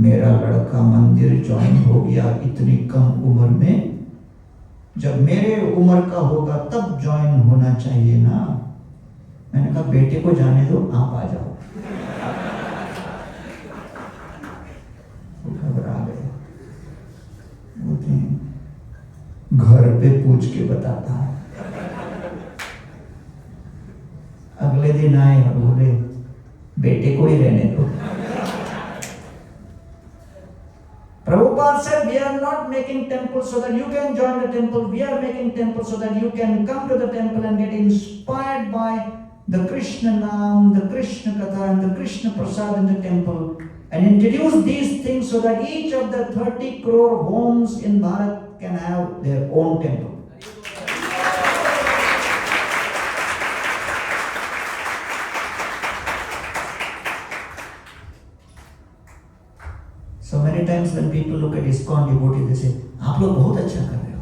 मेरा लड़का मंदिर ज्वाइन हो गया इतनी कम उम्र में, जब मेरे उम्र का होगा तब ज्वाइन होना चाहिए ना। मैंने कहा बेटे को जाने दो, आप आ जाओ। घबरा गए। बोलते हैं घर पे पूछ के बताता है। अगले दिन आए और बोले बेटे को ही रहने दो। Prabhupada said, we are not making temples so that you can join the temple. We are making temples so that you can come to the temple and get inspired by the Krishna Naam, the Krishna Katha and the Krishna Prasad in the temple, and introduce these things so that each of the 30 crore homes in Bharat can have their own temple. So many times when people look at ISKCON devotees, they say, आप लोग बहुत अच्छा कर रहे हो,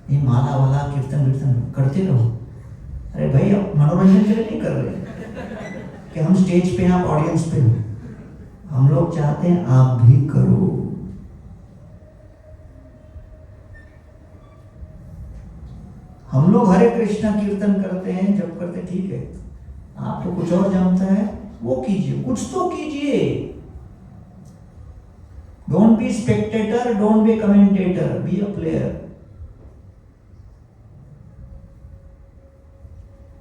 ये माला वाला कीर्तन कीर्तन करते रहो। अरे भाई आप मनोरंजन के लिए नहीं कर रहे कि हम स्टेज पे आप ऑडियंस पे हो, हम लोग चाहते हैं आप भी करो। हम लोग हरे कृष्णा कीर्तन करते हैं, जब करते ठीक है, आप तो कुछ और जानता है वो कीजिए, कुछ तो कीजिए। Don't be spectator, don't be commentator, be a player.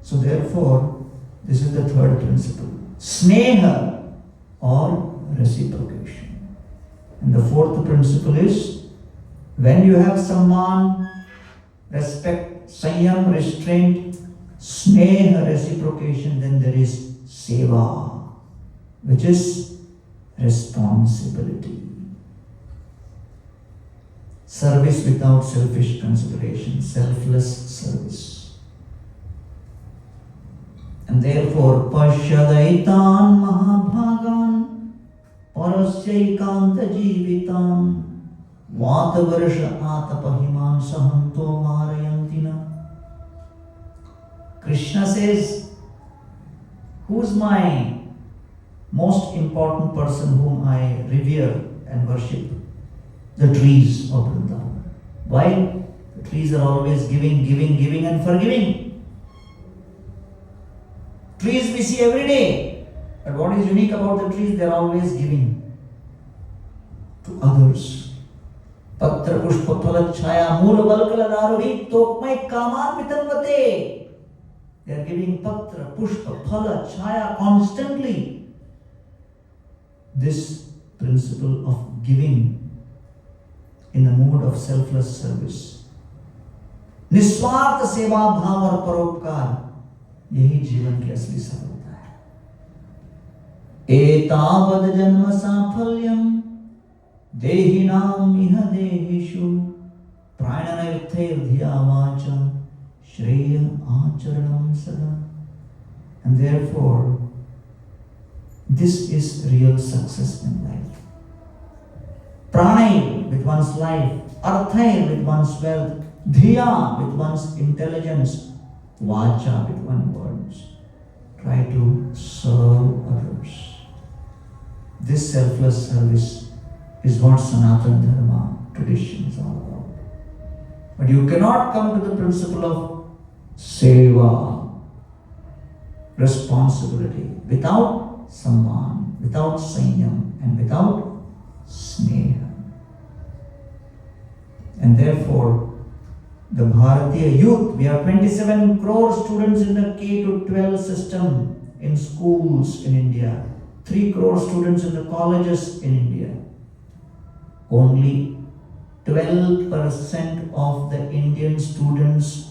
So therefore, this is the third principle. Sneha or reciprocation. And the fourth principle is, when you have samman, respect, sanyam, restraint, sneha, reciprocation, then there is seva, which is responsibility. Service without selfish consideration, selfless service. And therefore, pashyadaitan mahabhagan parasyaikanta jivitam vatavarsha atapahiman sahanto marayantina. Krishna says, who's my most important person whom I revere and worship? The trees of Vrindavan. Why? The trees are always giving, giving, giving and forgiving. Trees we see every day. But what is unique about the trees? They are always giving to others. Patra pushpa phala chhaya mool valkala daruhi tokmai kaman vitanvate. They are giving patra, pushpa, phala, chhaya constantly. This principle of giving in the mood of selfless service, निस्वार्थ सेवा भाव और परोपकार, यही जीवन की असली सफलता है। एतावद जन्म साफल्यम देहिनाम इह देहिषु प्राणनयुक्तैर्धिया वाचा श्रेय आचरणम सदा। And therefore, this is real success in life. Pranay with one's life, arthay with one's wealth, dhiya with one's intelligence, vacha with one's words. Try to serve others. This selfless service is what Sanatan dharma tradition is all about. But you cannot come to the principle of seva, responsibility, without samman, without sanyam, and without sneha. And therefore, the Bharatiya youth, we have 27 crore students in the K-12 system in schools in India, 3 crore students in the colleges in India. Only 12% of the Indian students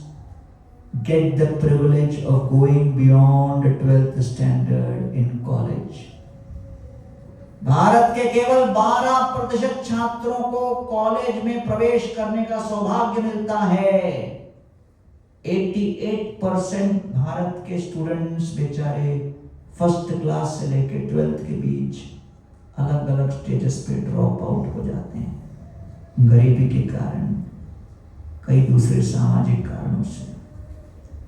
get the privilege of going beyond the 12th standard in college. Bharat के केवल 12% छात्रों को college में प्रवेश करने का सौभाग्य मिलता है। 88% भारत के स्टूडेंट्स बेचारे फर्स्ट क्लास से लेकर 12th के बीच अलग अलग स्टेजेस पे ड्रॉप आउट हो जाते हैं, गरीबी के कारण, कई दूसरे सामाजिक कारणों से।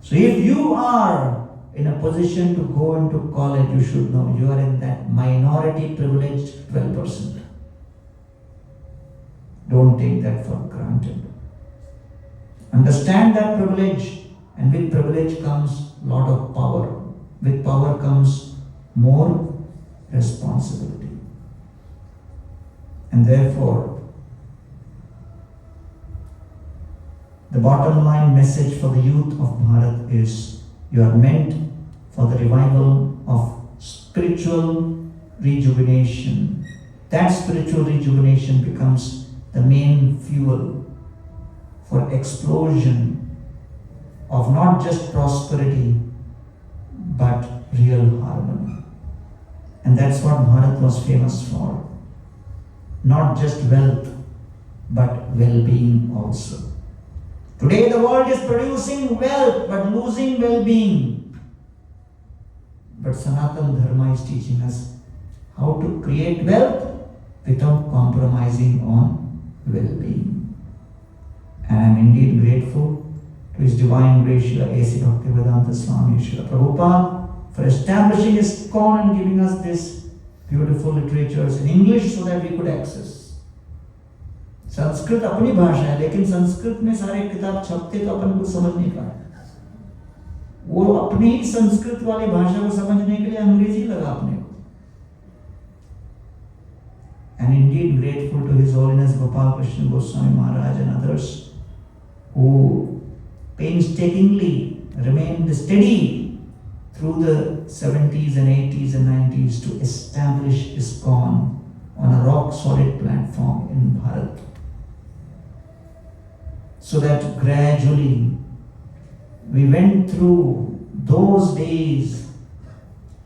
So if you are in a position to go into college, you should know you are in that minority privileged 12%. Don't take that for granted. Understand that privilege, and with privilege comes lot of power. With power comes more responsibility. And therefore, the bottom line message for the youth of Bharat is you are meant for the revival of spiritual rejuvenation. That spiritual rejuvenation becomes the main fuel for explosion of not just prosperity but real harmony. And that's what Bharat was famous for. Not just wealth but well-being also. Today the world is producing wealth but losing well-being. But Sanatan dharma is teaching us how to create wealth without compromising on well-being. And I am indeed grateful to His Divine Grace Srila A.C. Bhakti Vedanta Swami Srila Prabhupada for establishing ISKCON and giving us this beautiful literatures in English so that we could access. Sanskrit अपनी भाषा है, लेकिन संस्कृत में सारे किताब छपते तो अपन को समझ नहीं पाते। वो अपनी ही संस्कृत वाली भाषा को समझने के लिए अंग्रेजी लगा अपने को। And indeed grateful to His Holiness Gopal Krishna Goswami Maharaj and others who painstakingly remained steady through the 70s and 80s and 90s to establish ISKCON on a rock solid platform in Bharat. So that gradually we went through those days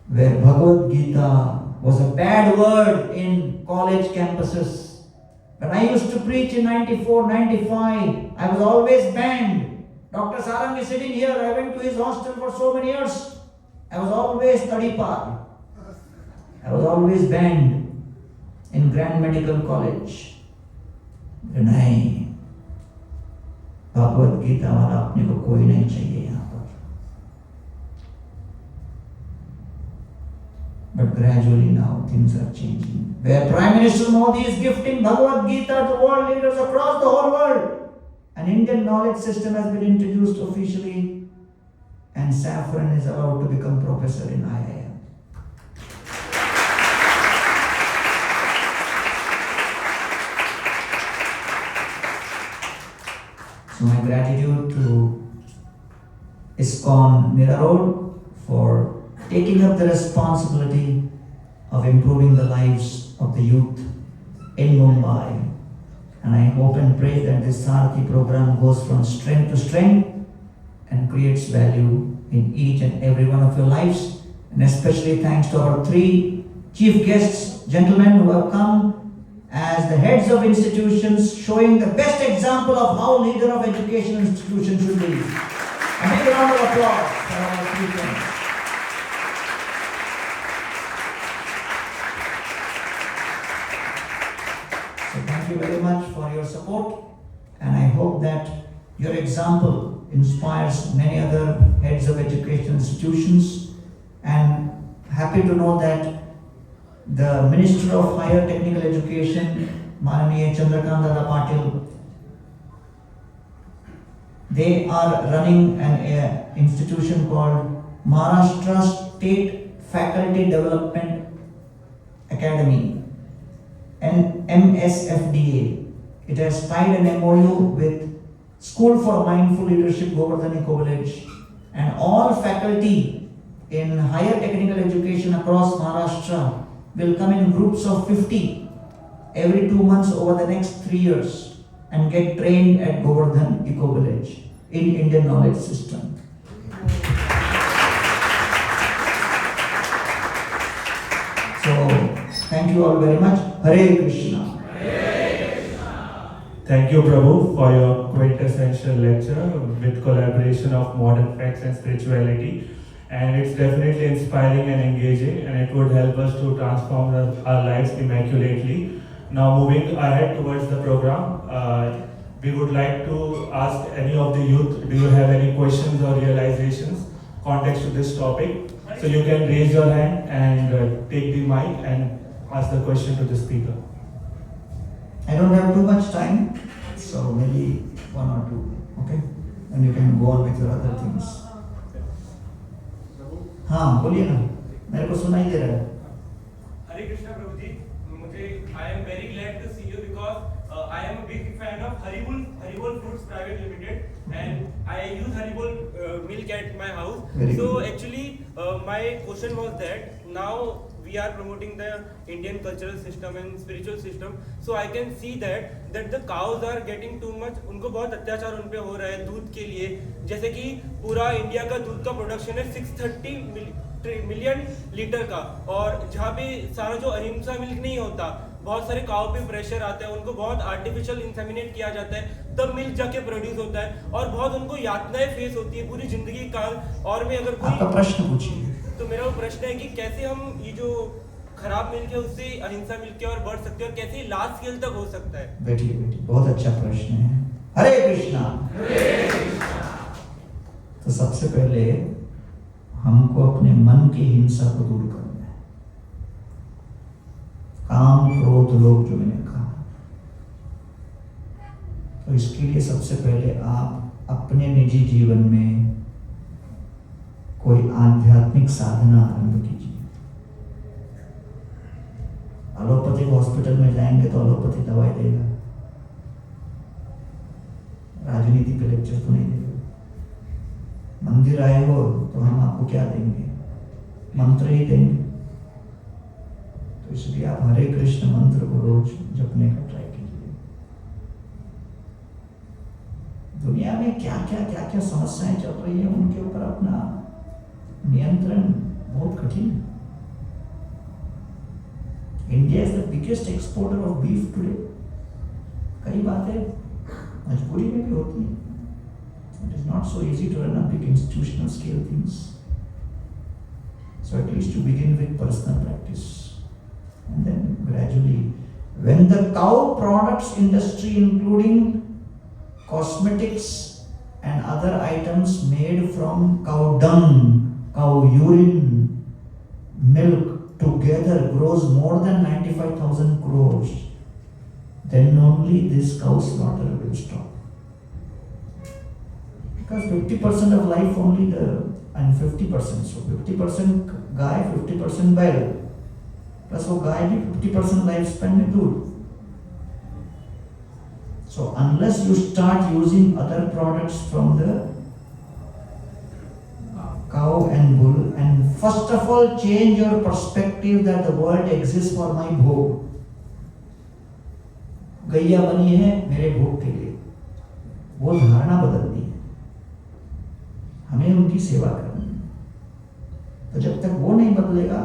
where Bhagavad Gita was a bad word in college campuses. When I used to preach in 94, 95, I was always banned. Dr. Sarang is sitting here. I went to his hostel for so many years. I was always tadipar. I was always banned in Grand Medical College. नहीं, भगवद गीता वाला अपने को कोई नहीं चाहिए यहाँ पर। But gradually now things are changing. Where Prime Minister Modi is gifting Bhagavad Gita to world leaders across the whole world, an Indian knowledge system has been introduced officially, and Saffron is allowed to become professor in IIM. So my gratitude to ISKCON Mira for taking up the responsibility of improving the lives of the youth in Mumbai. And I hope and pray that this SARATHI program goes from strength to strength and creates value in each and every one of your lives. And especially thanks to our three chief guests, gentlemen who have come as the heads of institutions, showing the best example of how leader of education institution should be. A big round of applause for our three friends. So thank you very much for your support, and I hope that your example inspires many other heads of education institutions, and happy to know that the Minister of Higher Technical Education, Mananiya Chandrakanta Patil, they are running an institution called Maharashtra State Faculty Development Academy, and MSFDA. It has tied an MOU with School for Mindful Leadership, Govardhan College, and all faculty in higher technical education across Maharashtra will come in groups of 50 every 2 months over the next 3 years and get trained at Govardhan College in Indian knowledge system. So, thank you all very much. Hare Krishna. Thank you, Prabhu, for your quintessential lecture with collaboration of modern facts and spirituality. And it's definitely inspiring and engaging, and it would help us to transform our lives immaculately. Now, moving ahead towards the program, we would like to ask any of the youth, do you have any questions or realizations context to this topic? So you can raise your hand and take the mic and ask the question to the speaker. I don't have too much time, so maybe 1 or 2, okay? And you can go on with your other things. हाँ बोलिए ना, मेरे को सुनाई दे रहा है. हरे कृष्णा प्रभु जी, मुझे I am very glad to see you because I am a big fan of Haribol Foods Private Limited, and I use Haribol milk at my house. Very so good. actually my question was that now we are promoting the Indian cultural system and spiritual system, so I can see that the cows are getting too much, उनको बहुत अत्याचार उन पे हो रहा है दूध के लिए. जैसे कि पूरा इंडिया का दूध का प्रोडक्शन है 630 मिलियन लीटर का, और जहाँ पे सारा जो अहिंसा मिल्क नहीं होता, बहुत सारे काव पे प्रेशर आता है, उनको बहुत आर्टिफिशियल इंसेमिनेट किया जाता है, तब मिल्क जाके प्रोड्यूस होता है, और बहुत उनको यातनाएं फेस होती है पूरी जिंदगी काल. और मैं अगर आपका प्रश्न पूछिए. तो मेरा वो प्रश्न है कि कैसे हम ये जो खराब मिल्क है उससे अहिंसा मिल्क की ओर बढ़ सकते हैं, और कैसे लार्ज स्केल तक हो सकता है. बैठिए, बहुत अच्छा प्रश्न है. हरे कृष्णा. तो सबसे पहले हमको अपने मन की हिंसा को दूर करना है. काम, क्रोध, लोभ जो मैंने कहा, तो इसके लिए सबसे पहले आप अपने निजी जीवन में कोई आध्यात्मिक साधना आरंभ कीजिए. एलोपैथिक हॉस्पिटल में जाएंगे तो एलोपैथी दवाई देगा, राजनीति पे लेक्चर तो नहीं देगा. मंदिर आए हो तो हम आपको क्या देंगे? मंत्र ही देंगे. तो इसलिए आप हरे कृष्ण मंत्र को रोज जपने का ट्राई कीजिए. दुनिया में क्या क्या समस्याएं चल रही है, उनके ऊपर अपना नियंत्रण बहुत कठिन है. India is the biggest exporter of beef today. कई बातें मजबूरी में भी होती है. It is not so easy to run a big institutional scale things. So at least you begin with personal practice, and then gradually, when the cow products industry, including cosmetics and other items made from cow dung, cow urine, milk together grows more than 95,000 crores, then only this cow slaughter will stop. Because 50% of life only and 50%, so 50% गाय, 50% बैल, plus वो गाय भी 50% life span में दूध. So unless you start using other products from the cow and bull, and first of all change your perspective that the world exists for my भोग. गैया बनी है मेरे भोग के लिए, वो धारणा बदलनी है. उनकी सेवा करनी है। तो जब तक वो नहीं बदलेगा,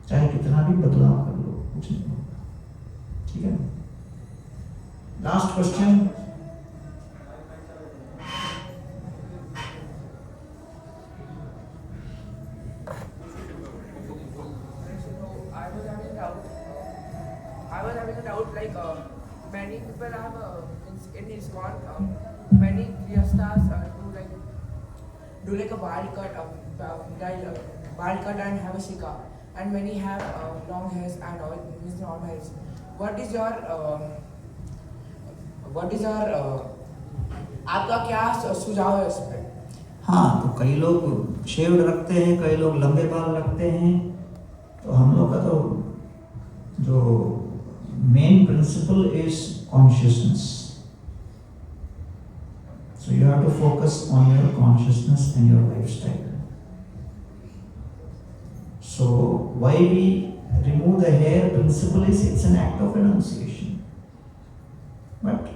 चाहे कितना भी बदलाव कर लो, कुछ नहीं होगा। ठीक है ना? Last question. I was having a doubt, like many people have in ISKCON, many grihasthas do like a bald cut, bald cut and have a shika, and many have long hairs and all with normal hairs. What is your आपका क्या सुझाव है उस पर? हाँ, तो कई लोग शेव्ड रखते हैं, कई लोग लंबे बाल रखते हैं। तो हम लोग का तो जो main principle is consciousness. So you have to focus on your consciousness and your lifestyle. So why we remove the hair principle is it's an act of renunciation. But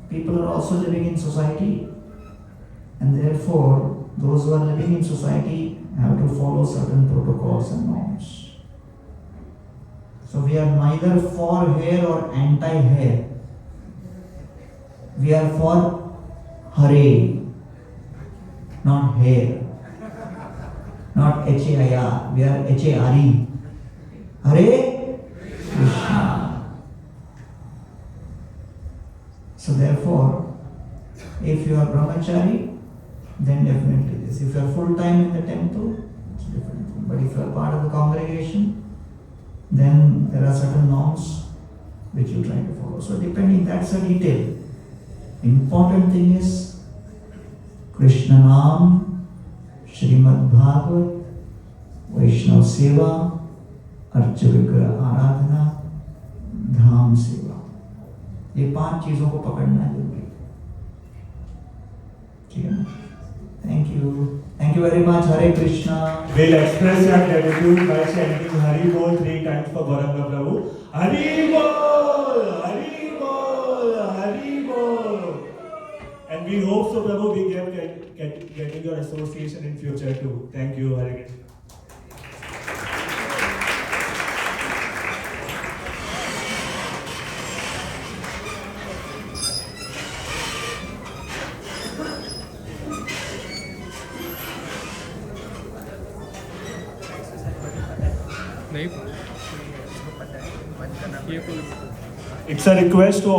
people are also living in society, and therefore those who are living in society have to follow certain protocols and norms. So we are neither for hair or anti-hair. We are for Hare, not hair. Not H-A-I-R. We are H-A-R-E. Hare Krishna. So therefore, if you are brahmachari, then definitely this. If you are full-time in the temple, it's a different thing. But if you are part of the congregation, then there are certain norms which you try to follow. So depending, that's a detail. Important thing is Krishna Naam, Srimad Bhagvat, Vaishnav Seva, Archa Vigraha Aradhana, Dham Seva. ये 5 चीजों को पकड़ना जरूरी है। ठीक है ना? Thank you. Thank you very much. Hare Krishna. We'll express our gratitude by chanting Hari Bol 3 times for Gaurang Prabhu. Hari Bol! Hari Bol! Hari Bol! And we hope so, Prabhu, we getting your association in future too. Thank you. Hare Krishna. नहीं, ये कोई It's a request to